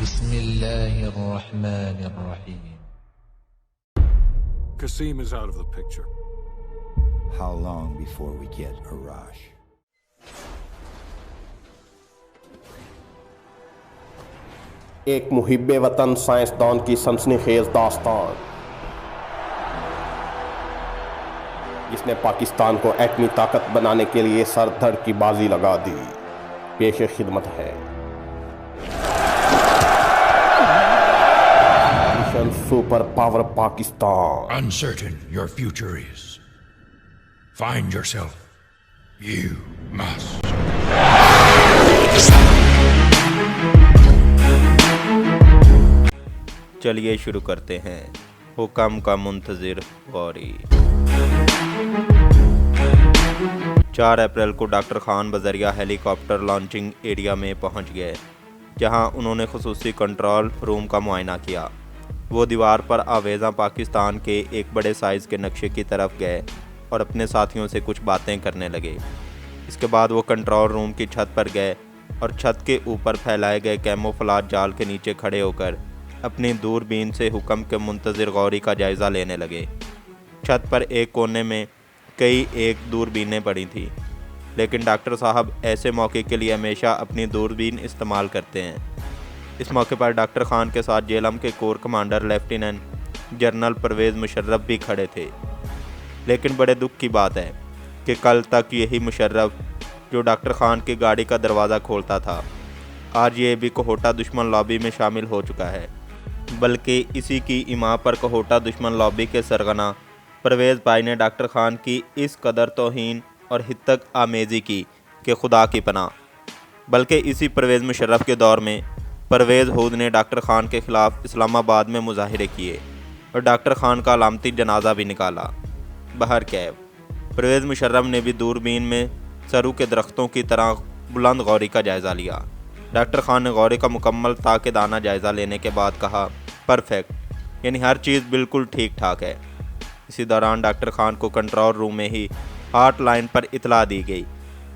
بسم الله الرحمن الرحيم. Qasim is out of the picture. How long before we get Arash? ایک محب وطن سائنسدان کی سنسنیخیز داستان جس نے پاکستان کو ایٹمی طاقت بنانے کے لیے سر دھڑ کی بازی لگا دی، پیش خدمت ہے mission super power Pakistan. Uncertain your future is. Find yourself. You must. چلیے شروع کرتے ہیں حکم کا منتظر غوری. 4 اپریل کو ڈاکٹر خان بذریعہ ہیلی کاپٹر لانچنگ ایریا میں پہنچ گئے، جہاں انہوں نے خصوصی کنٹرول روم کا معائنہ کیا. وہ دیوار پر آویزاں پاکستان کے ایک بڑے سائز کے نقشے کی طرف گئے اور اپنے ساتھیوں سے کچھ باتیں کرنے لگے. اس کے بعد وہ کنٹرول روم کی چھت پر گئے اور چھت کے اوپر پھیلائے گئے کیموفلاج جال کے نیچے کھڑے ہو کر اپنی دوربین سے حکم کے منتظر غوری کا جائزہ لینے لگے. چھت پر ایک کونے میں کئی ایک دوربینیں پڑی تھیں، لیکن ڈاکٹر صاحب ایسے موقع کے لیے ہمیشہ اپنی دوربین استعمال کرتے ہیں. اس موقع پر ڈاکٹر خان کے ساتھ جیلم کے corps commander lieutenant general Pervez Musharraf بھی کھڑے تھے. لیکن بڑے دکھ کی بات ہے کہ کل تک یہی مشرف جو ڈاکٹر خان کی گاڑی کا دروازہ کھولتا تھا، آج یہ بھی کوہوٹا دشمن لابی میں شامل ہو چکا ہے. بلکہ اسی کی ایما پر کوہوٹا دشمن لابی کے سرغنہ پرویز بھائی نے ڈاکٹر خان کی اس قدر توہین اور حدت آمیزی کی کہ خدا کی پناہ. بلکہ اسی پرویز مشرف کے دور میں پرویز ہود نے ڈاکٹر خان کے خلاف اسلام آباد میں مظاہرے کیے اور ڈاکٹر خان کا علامتی جنازہ بھی نکالا. بہرکیف پرویز مشرف نے بھی دوربین میں سرو کے درختوں کی طرح بلند غوری کا جائزہ لیا. ڈاکٹر خان نے غوری کا مکمل تاکیدانہ جائزہ لینے کے بعد کہا، پرفیکٹ، یعنی ہر چیز بالکل ٹھیک ٹھاک ہے. اسی دوران ڈاکٹر خان کو کنٹرول روم میں ہی ہاٹ لائن پر اطلاع دی گئی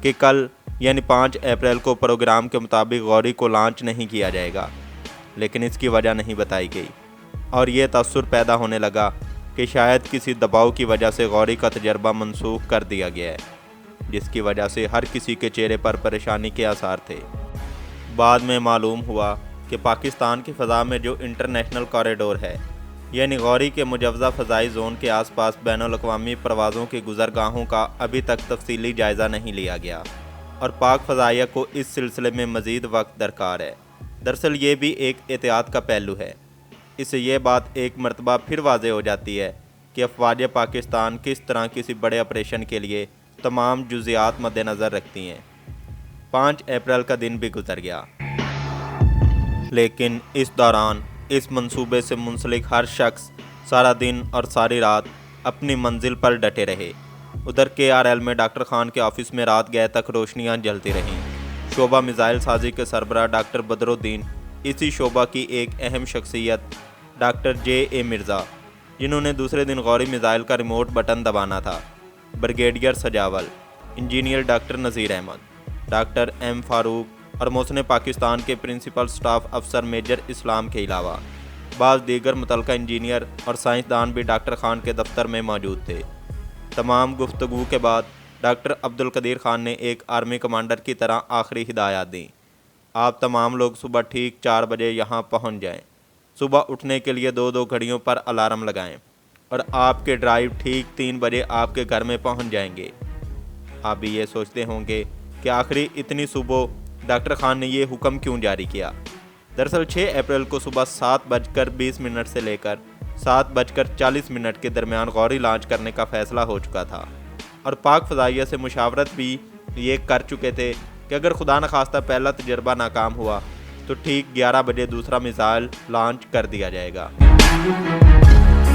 کہ کل یعنی 5 اپریل کو پروگرام کے مطابق غوری کو لانچ نہیں کیا جائے گا. لیکن اس کی وجہ نہیں بتائی گئی اور یہ تاثر پیدا ہونے لگا کہ شاید کسی دباؤ کی وجہ سے غوری کا تجربہ منسوخ کر دیا گیا ہے، جس کی وجہ سے ہر کسی کے چہرے پر پریشانی کے آثار تھے. بعد میں معلوم ہوا کہ پاکستان کی فضا میں جو انٹرنیشنل کوریڈور ہے، یعنی غوری کے مجوزہ فضائی زون کے آس پاس بین الاقوامی پروازوں کی گزرگاہوں کا ابھی تک تفصیلی جائزہ نہیں لیا گیا اور پاک فضائیہ کو اس سلسلے میں مزید وقت درکار ہے. دراصل یہ بھی ایک احتیاط کا پہلو ہے. اس سے یہ بات ایک مرتبہ پھر واضح ہو جاتی ہے کہ افواج پاکستان کس طرح کسی بڑے آپریشن کے لیے تمام جزیات مد نظر رکھتی ہیں. 5 اپریل کا دن بھی گزر گیا، لیکن اس دوران اس منصوبے سے منسلک ہر شخص سارا دن اور ساری رات اپنی منزل پر ڈٹے رہے. ادھر KRL میں ڈاکٹر خان کے آفس میں رات گئے تک روشنیاں جلتی رہیں. شعبہ میزائل سازی کے سربراہ ڈاکٹر بدرالدین، اسی شعبہ کی ایک اہم شخصیت ڈاکٹر JA مرزا، جنہوں نے دوسرے دن غوری میزائل کا ریموٹ بٹن دبانا تھا، brigadier Sajawal, engineer doctor Nazir Ahmed, doctor M Farooq اور محسن پاکستان کے پرنسپل سٹاف افسر میجر اسلام کے علاوہ بعض دیگر متعلقہ انجینئر اور سائنسدان بھی ڈاکٹر خان کے دفتر میں موجود تھے. تمام گفتگو کے بعد ڈاکٹر عبدالقدیر خان نے ایک آرمی کمانڈر کی طرح آخری ہدایات دیں. آپ تمام لوگ صبح ٹھیک 4 بجے یہاں پہنچ جائیں. صبح اٹھنے کے لیے 2 گھڑیوں پر الارم لگائیں اور آپ کے ڈرائیو ٹھیک 3 بجے آپ کے گھر میں پہنچ جائیں گے. آپ بھی یہ سوچتے ہوں گے کہ آخری اتنی صبح ڈاکٹر خان نے یہ حکم کیوں جاری کیا. دراصل 6 اپریل کو صبح 7:20 سے لے کر 7:40 کے درمیان غوری لانچ کرنے کا فیصلہ ہو چکا تھا اور پاک فضائیہ سے مشاورت بھی یہ کر چکے تھے کہ اگر خدا نخواستہ پہلا تجربہ ناکام ہوا تو ٹھیک 11 بجے دوسرا میزائل لانچ کر دیا جائے گا.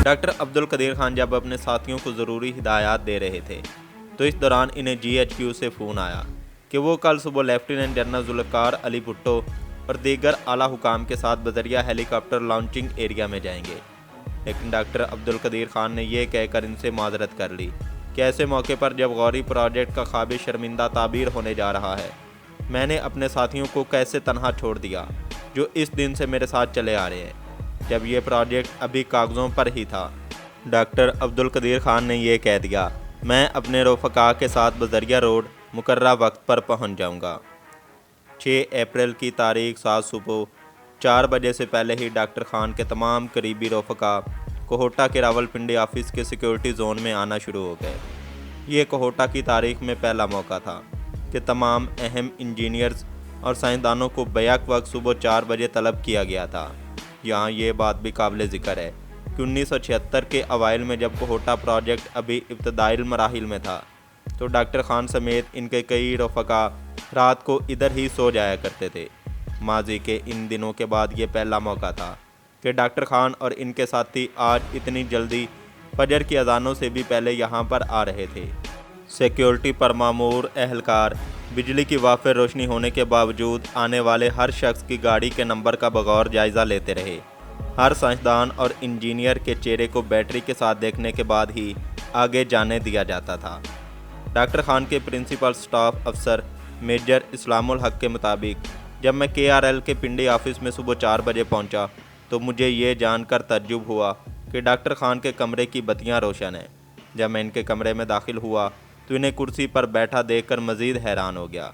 ڈاکٹر عبدالقدیر خان جب اپنے ساتھیوں کو ضروری ہدایات دے رہے تھے تو اس دوران انہیں GHQ سے فون آیا کہ وہ کل صبح لیفٹیننٹ جنرل ذوالفقار علی بھٹو اور دیگر اعلیٰ حکام کے ساتھ بذریعہ ہیلی کاپٹر لانچنگ ایریا میں جائیں گے. لیکن ڈاکٹر عبدالقدیر خان نے یہ کہہ کر ان سے معذرت کر لی کہ ایسے موقع پر جب غوری پروجیکٹ کا خواب شرمندہ تعبیر ہونے جا رہا ہے، میں نے اپنے ساتھیوں کو کیسے تنہا چھوڑ دیا. جو اس دن سے میرے ساتھ چلے آ رہے ہیں جب یہ پروجیکٹ ابھی کاغذوں پر ہی تھا۔ ڈاکٹر عبدالقدیر خان نے یہ کہہ دیا، میں اپنے رفقا کے ساتھ بذریعہ روڈ مقررہ وقت پر پہنچ جاؤں گا۔ 6 اپریل کی تاریخ 7 صبح 4 بجے سے پہلے ہی ڈاکٹر خان کے تمام قریبی رفقا کوہوٹا کے راولپنڈی آفس کے سیکیورٹی زون میں آنا شروع ہو گئے۔ یہ کوہوٹا کی تاریخ میں پہلا موقع تھا کہ تمام اہم انجینئرز اور سائنسدانوں کو بیک وقت صبح 4 بجے طلب کیا گیا تھا۔ یہاں یہ بات بھی قابل ذکر ہے کہ 1976 کے اوائل میں جب کوہوٹا پروجیکٹ ابھی ابتدائی مراحل میں تھا تو ڈاکٹر خان سمیت ان کے کئی رفقا رات کو ادھر ہی سو جایا کرتے تھے۔ ماضی کے ان دنوں کے بعد یہ پہلا موقع تھا کہ ڈاکٹر خان اور ان کے ساتھی آج اتنی جلدی فجر کی اذانوں سے بھی پہلے یہاں پر آ رہے تھے۔ سیکیورٹی پر مامور اہلکار بجلی کی وافر روشنی ہونے کے باوجود آنے والے ہر شخص کی گاڑی کے نمبر کا بغور جائزہ لیتے رہے۔ ہر سائنسدان اور انجینئر کے چہرے کو بیٹری کے ساتھ دیکھنے کے بعد ہی آگے جانے دیا جاتا تھا۔ ڈاکٹر خان کے پرنسپل سٹاف افسر میجر اسلام الحق کے مطابق جب میں KRL کے پنڈی آفس میں صبح 4 بجے پہنچا تو مجھے یہ جان کر تعجب ہوا کہ ڈاکٹر خان کے کمرے کی بتیاں روشن ہیں۔ جب میں ان کے کمرے میں داخل ہوا تو انہیں کرسی پر بیٹھا دیکھ کر مزید حیران ہو گیا۔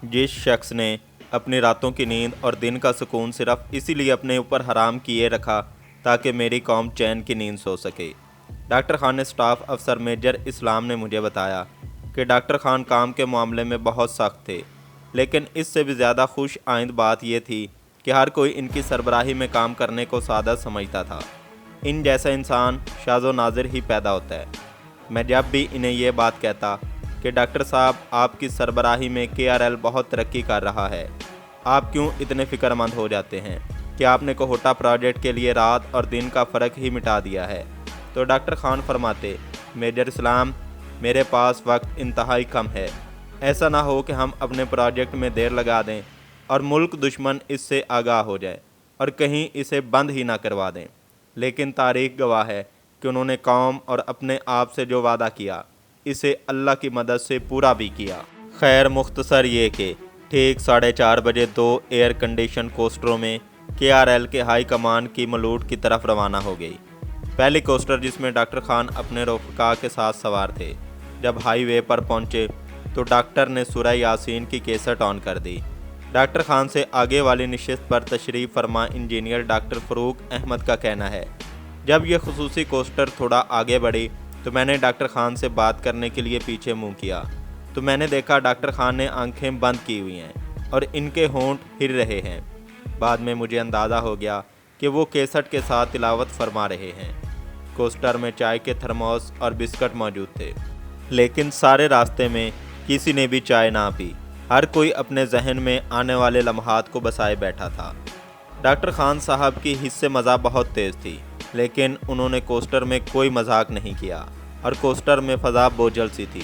جس شخص نے اپنی راتوں کی نیند اور دن کا سکون صرف اسی لیے اپنے اوپر حرام کیے رکھا تاکہ میری قوم چین کی نیند سو سکے۔ ڈاکٹر خان نے اسٹاف افسر میجر اسلام نے مجھے بتایا کہ ڈاکٹر خان کام کے معاملے میں بہت سخت تھے، لیکن اس سے بھی زیادہ خوش آئند بات یہ تھی کہ ہر کوئی ان کی سربراہی میں کام کرنے کو سعادت سمجھتا تھا۔ ان جیسا انسان شاذ و نادر ہی پیدا ہوتا ہے۔ میں جب بھی انہیں یہ بات کہتا کہ ڈاکٹر صاحب آپ کی سربراہی میں KRL بہت ترقی کر رہا ہے، آپ کیوں اتنے فکر مند ہو جاتے ہیں کہ آپ نے کوہوٹا پروجیکٹ کے لیے رات اور دن کا فرق ہی مٹا دیا ہے، تو ڈاکٹر خان فرماتے، میجر اسلام میرے پاس وقت انتہائی کم ہے، ایسا نہ ہو کہ ہم اپنے پروجیکٹ میں دیر لگا دیں اور ملک دشمن اس سے آگاہ ہو جائے اور کہیں اسے بند ہی نہ کروا دیں۔ لیکن تاریخ گواہ ہے کہ انہوں نے قوم اور اپنے آپ سے جو وعدہ کیا اسے اللہ کی مدد سے پورا بھی کیا۔ خیر مختصر یہ کہ ٹھیک 4:30 بجے 2 ایئر کنڈیشن کوسٹروں میں KRL کے ہائی کمان کی ملوٹ کی طرف روانہ ہو گئی۔ پہلی کوسٹر جس میں ڈاکٹر خان اپنے رفقا کے ساتھ سوار تھے، جب ہائی وے پر پہنچے تو ڈاکٹر نے سورہ یاسین کی کیسٹ آن کر دی۔ ڈاکٹر خان سے آگے والی نشست پر تشریف فرما انجینئر ڈاکٹر فروغ احمد کا کہنا ہے، جب یہ خصوصی کوسٹر تھوڑا آگے بڑھی تو میں نے ڈاکٹر خان سے بات کرنے کے لیے پیچھے منہ کیا تو میں نے دیکھا ڈاکٹر خان نے آنکھیں بند کی ہوئی ہیں اور ان کے ہونٹ ہل رہے ہیں۔ بعد میں مجھے اندازہ ہو گیا کہ وہ کیسٹ کے ساتھ تلاوت فرما رہے ہیں۔ کوسٹر میں چائے کے تھرموس اور بسکٹ موجود تھے، لیکن سارے راستے میں کسی نے بھی چائے نہ پی، ہر کوئی اپنے ذہن میں آنے والے لمحات کو بسائے بیٹھا تھا۔ ڈاکٹر خان صاحب کی حس مزاح بہت تیز تھی، لیکن انہوں نے کوسٹر میں کوئی مذاق نہیں کیا اور کوسٹر میں فضا بوجھل سی تھی۔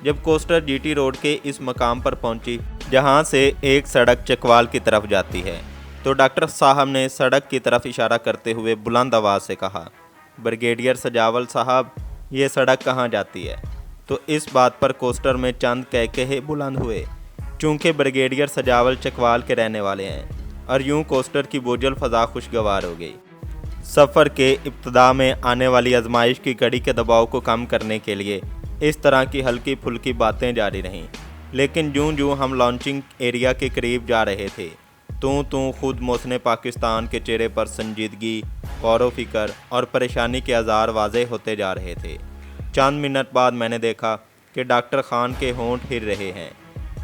جب کوسٹر GT روڈ کے اس مقام پر پہنچی جہاں سے ایک سڑک چکوال کی طرف جاتی ہے تو ڈاکٹر صاحب نے سڑک کی طرف اشارہ کرتے ہوئے بلند آواز سے کہا، بریگیڈیئر سجاول صاحب یہ سڑک کہاں جاتی ہے؟ تو اس بات پر کوسٹر میں چند کہکہے بلند ہوئے، چونکہ بریگیڈیئر سجاول چکوال کے رہنے والے ہیں، اور یوں کوسٹر کی بوجھل فضا خوشگوار ہو گئی۔ سفر کے ابتدا میں آنے والی آزمائش کی گھڑی کے دباؤ کو کم کرنے کے لیے اس طرح کی ہلکی پھلکی باتیں جاری رہیں، لیکن جوں ہم لانچنگ ایریا کے قریب جا رہے تھے تو خود محسن پاکستان کے چہرے پر سنجیدگی، غور و فکر اور پریشانی کے آثار واضح ہوتے جا رہے تھے۔ چند منٹ بعد میں نے دیکھا کہ ڈاکٹر خان کے ہونٹ ہل رہے ہیں۔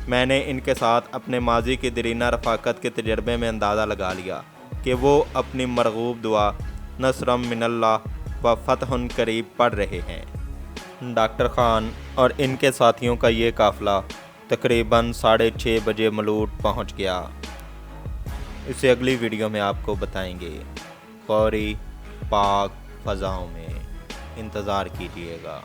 میں نے ان کے ساتھ اپنے ماضی کی دیرینہ رفاقت کے تجربے میں اندازہ لگا لیا کہ وہ اپنی مرغوب دعا نصرم من اللہ و فتح قریب پڑھ رہے ہیں۔ ڈاکٹر خان اور ان کے ساتھیوں کا یہ قافلہ تقریباً 6:30 بجے ملوٹ پہنچ گیا۔ اسے اگلی ویڈیو میں آپ کو بتائیں گے۔ غوری پاک فضاؤں میں انتظار کیجیے گا۔